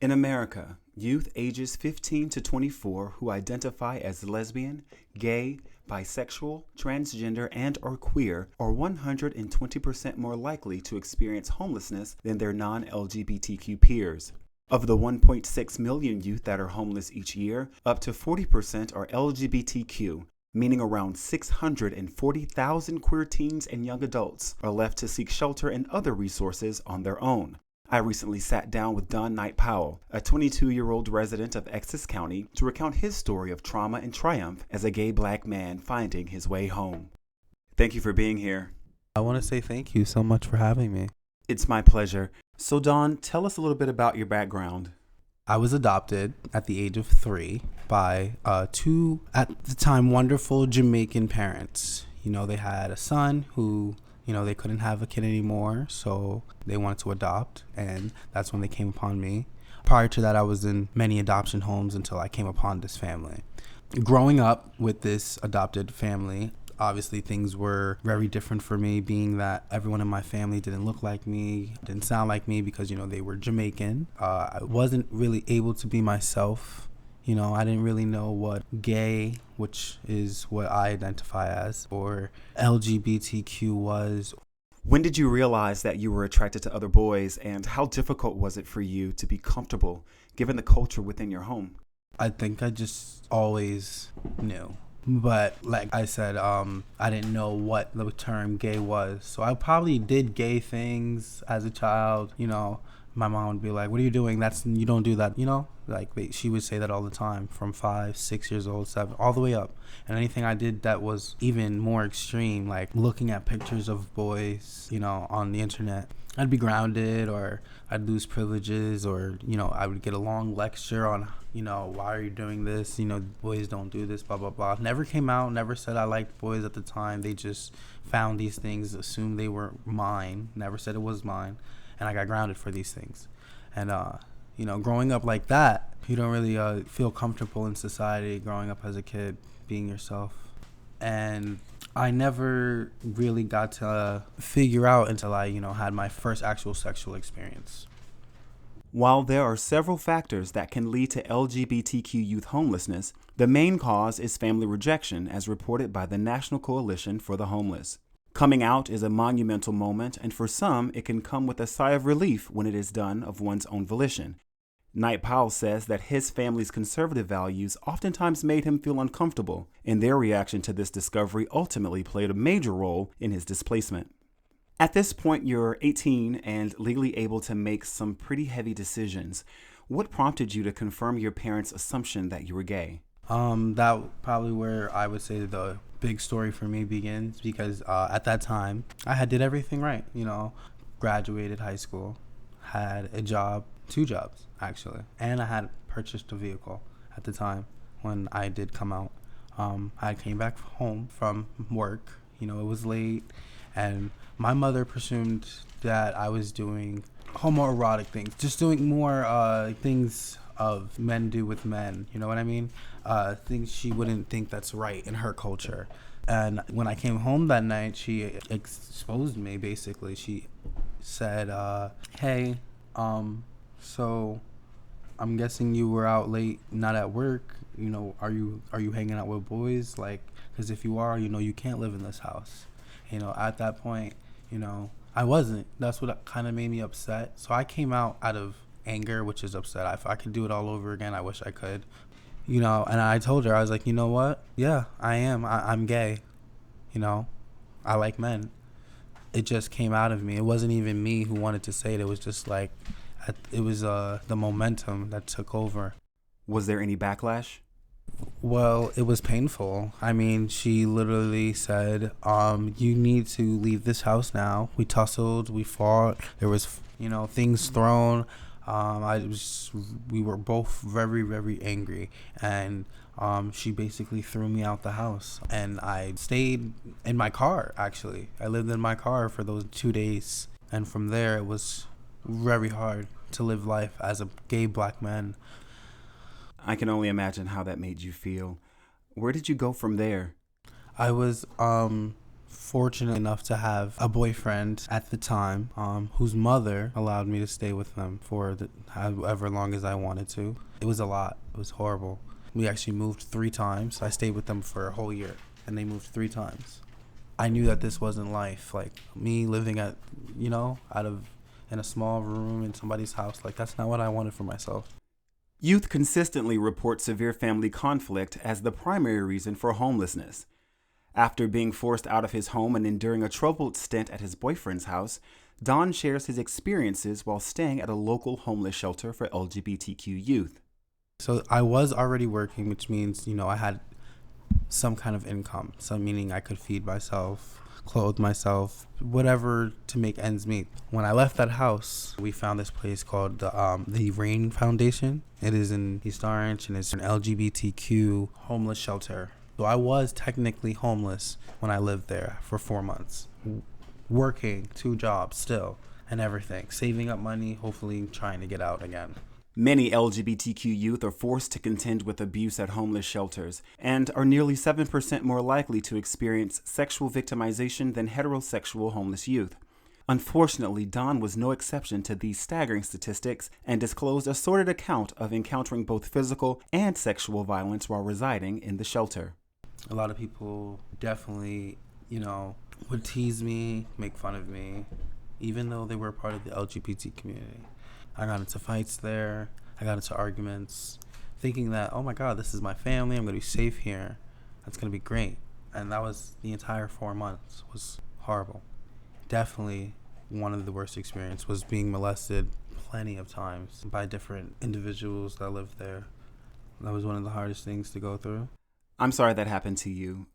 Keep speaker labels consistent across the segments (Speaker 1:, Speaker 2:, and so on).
Speaker 1: In America, youth ages 15 to 24 who identify as lesbian, gay, bisexual, transgender, and/or queer are 120% more likely to experience homelessness than their non-LGBTQ peers. Of the 1.6 million youth that are homeless each year, up to 40% are LGBTQ, meaning around 640,000 queer teens and young adults are left to seek shelter and other resources on their own. I recently sat down with Don Knight-Powell, a 22-year-old resident of Essex County, to recount his story of trauma and triumph as a gay black man finding his way home. Thank you for being here.
Speaker 2: I want to say thank you so much for having me.
Speaker 1: It's my pleasure. So Don, tell us a little bit about your background.
Speaker 2: I was adopted at the age of 3 by two, at the time, wonderful Jamaican parents. They had a son who, they couldn't have a kid anymore, so they wanted to adopt, and that's when they came upon me. Prior to that, I was in many adoption homes until I came upon this family. Growing up with this adopted family, obviously things were very different for me, being that everyone in my family didn't look like me, didn't sound like me because, they were Jamaican. I wasn't really able to be myself. I didn't really know what gay, which is what I identify as, or LGBTQ was.
Speaker 1: When did you realize that you were attracted to other boys, and how difficult was it for you to be comfortable given the culture within your home?
Speaker 2: I think I just always knew. But like I said, I didn't know what the term gay was. So I probably did gay things as a child. My mom would be like, "What are you doing? You don't do that." She would say that all the time, from 5, 6 years old, 7, all the way up. And anything I did that was even more extreme, like looking at pictures of boys, on the internet, I'd be grounded, or I'd lose privileges, or, I would get a long lecture on, why are you doing this? Boys don't do this, blah, blah, blah. Never came out, never said I liked boys at the time. They just found these things, assumed they were mine, never said it was mine. And I got grounded for these things. And, growing up like that, you don't really feel comfortable in society growing up as a kid, being yourself. And I never really got to figure out until I, had my first actual sexual experience.
Speaker 1: While there are several factors that can lead to LGBTQ youth homelessness, the main cause is family rejection, as reported by the National Coalition for the Homeless. Coming out is a monumental moment, and for some, it can come with a sigh of relief when it is done of one's own volition. Knight-Powell says that his family's conservative values oftentimes made him feel uncomfortable, and their reaction to this discovery ultimately played a major role in his displacement. At this point, you're 18 and legally able to make some pretty heavy decisions. What prompted you to confirm your parents' assumption that you were gay?
Speaker 2: That probably where I would say the big story for me begins, because at that time I did everything right. Graduated high school, had a job, 2 jobs actually, and I had purchased a vehicle at the time when I did come out. I came back home from work. It was late, and my mother presumed that I was doing homoerotic things, just doing more things of men do with men, you know what I mean? Things she wouldn't think that's right in her culture. And when I came home that night, she exposed me, basically. She said, hey, so I'm guessing you were out late, not at work. Are you hanging out with boys? Because if you are, you can't live in this house. At that point, I wasn't. That's what kind of made me upset. So I came out of anger, which is upset. If I could do it all over again, I wish I could. And I told her, I was like, you know what? Yeah, I am. I'm gay. I like men. It just came out of me. It wasn't even me who wanted to say it. It was just like, it was the momentum that took over.
Speaker 1: Was there any backlash?
Speaker 2: Well, it was painful. I mean, she literally said, you need to leave this house now. We tussled, we fought. There was, things thrown. We were both very, very angry, and she basically threw me out the house, and I stayed in my car. Actually, I lived in my car for those 2 days, and from there it was very hard to live life as a gay black man.
Speaker 1: I can only imagine how that made you feel. Where did you go from there?
Speaker 2: I was fortunate enough to have a boyfriend at the time, whose mother allowed me to stay with them for however long as I wanted to. It was a lot. It was horrible. We actually moved 3 times. I stayed with them for a whole year, and they moved 3 times. I knew that this wasn't life. Like, me living in a small room in somebody's house, like, that's not what I wanted for myself.
Speaker 1: Youth consistently report severe family conflict as the primary reason for homelessness. After being forced out of his home and enduring a troubled stint at his boyfriend's house, Don shares his experiences while staying at a local homeless shelter for LGBTQ youth.
Speaker 2: So I was already working, which means, I had some kind of income. So meaning I could feed myself, clothe myself, whatever to make ends meet. When I left that house, we found this place called the Rain Foundation. It is in East Orange, and it's an LGBTQ homeless shelter. So I was technically homeless when I lived there for 4 months, working 2 jobs still and everything, saving up money, hopefully trying to get out again.
Speaker 1: Many LGBTQ youth are forced to contend with abuse at homeless shelters and are nearly 7% more likely to experience sexual victimization than heterosexual homeless youth. Unfortunately, Don was no exception to these staggering statistics and disclosed a sordid account of encountering both physical and sexual violence while residing in the shelter.
Speaker 2: A lot of people definitely, would tease me, make fun of me, even though they were part of the LGBT community. I got into fights there. I got into arguments, thinking that, oh my God, this is my family. I'm going to be safe here. That's going to be great. And that was the entire 4 months. It was horrible. Definitely one of the worst experiences was being molested plenty of times by different individuals that lived there. That was one of the hardest things to go through.
Speaker 1: I'm sorry that happened to you.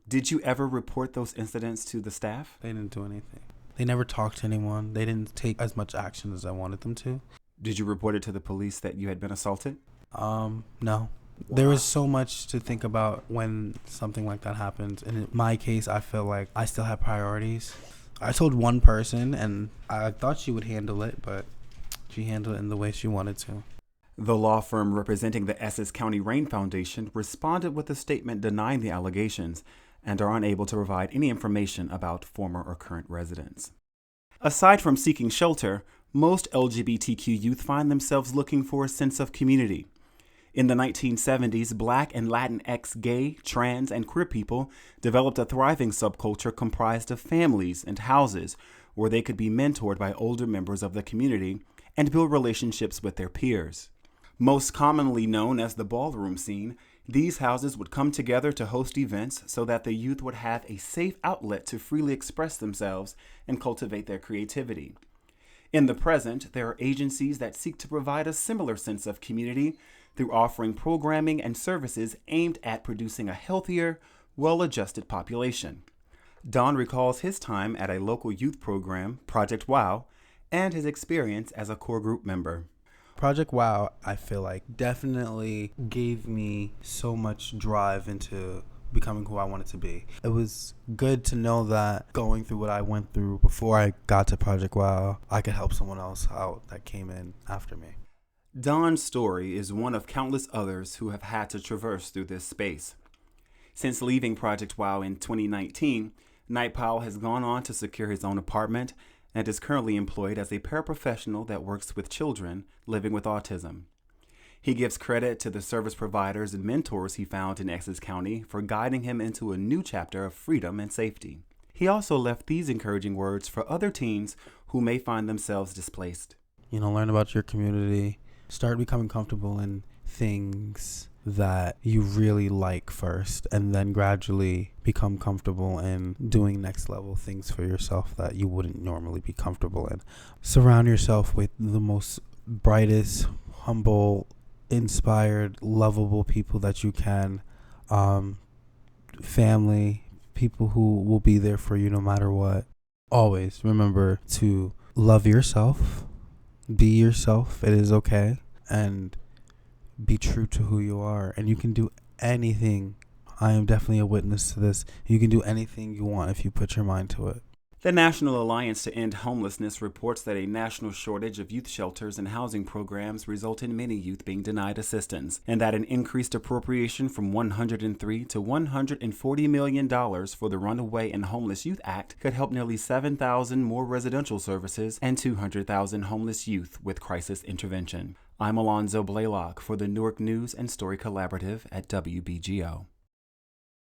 Speaker 1: Did you ever report those incidents to the staff?
Speaker 2: They didn't do anything. They never talked to anyone. They didn't take as much action as I wanted them to.
Speaker 1: Did you report it to the police that you had been assaulted?
Speaker 2: No.
Speaker 1: Wow.
Speaker 2: There was so much to think about when something like that happens. And in my case, I feel like I still have priorities. I told one person, and I thought she would handle it, but she handled it in the way she wanted to.
Speaker 1: The law firm representing the Essex County Rain Foundation responded with a statement denying the allegations and are unable to provide any information about former or current residents. Aside from seeking shelter, most LGBTQ youth find themselves looking for a sense of community. In the 1970s, Black and Latinx gay, trans, and queer people developed a thriving subculture comprised of families and houses where they could be mentored by older members of the community and build relationships with their peers. Most commonly known as the ballroom scene, these houses would come together to host events so that the youth would have a safe outlet to freely express themselves and cultivate their creativity. In the present, there are agencies that seek to provide a similar sense of community through offering programming and services aimed at producing a healthier, well-adjusted population. Don recalls his time at a local youth program, Project WOW, and his experience as a core group member.
Speaker 2: Project WOW, I feel like, definitely gave me so much drive into becoming who I wanted to be. It was good to know that going through what I went through before I got to Project WOW, I could help someone else out that came in after me.
Speaker 1: Don's story is one of countless others who have had to traverse through this space. Since leaving Project WOW in 2019, Knight-Powell has gone on to secure his own apartment and is currently employed as a paraprofessional that works with children living with autism. He gives credit to the service providers and mentors he found in Essex County for guiding him into a new chapter of freedom and safety. He also left these encouraging words for other teens who may find themselves displaced.
Speaker 2: Learn about your community. Start becoming comfortable in things that you really like first, and then gradually become comfortable in doing next level things for yourself that you wouldn't normally be comfortable in. Surround yourself with the most brightest, humble, inspired, lovable people that you can. Family, people who will be there for you no matter what. Always remember to love yourself, be yourself. It is okay, and be true to who you are, and you can do anything. I am definitely a witness to this. You can do anything you want if you put your mind to it.
Speaker 1: The National Alliance to End Homelessness reports that a national shortage of youth shelters and housing programs result in many youth being denied assistance, and that an increased appropriation from $103 to $140 million for the Runaway and Homeless Youth Act could help nearly 7,000 more residential services and 200,000 homeless youth with crisis intervention. I'm Alonzo Blalock for the Newark News and Story Collaborative at WBGO.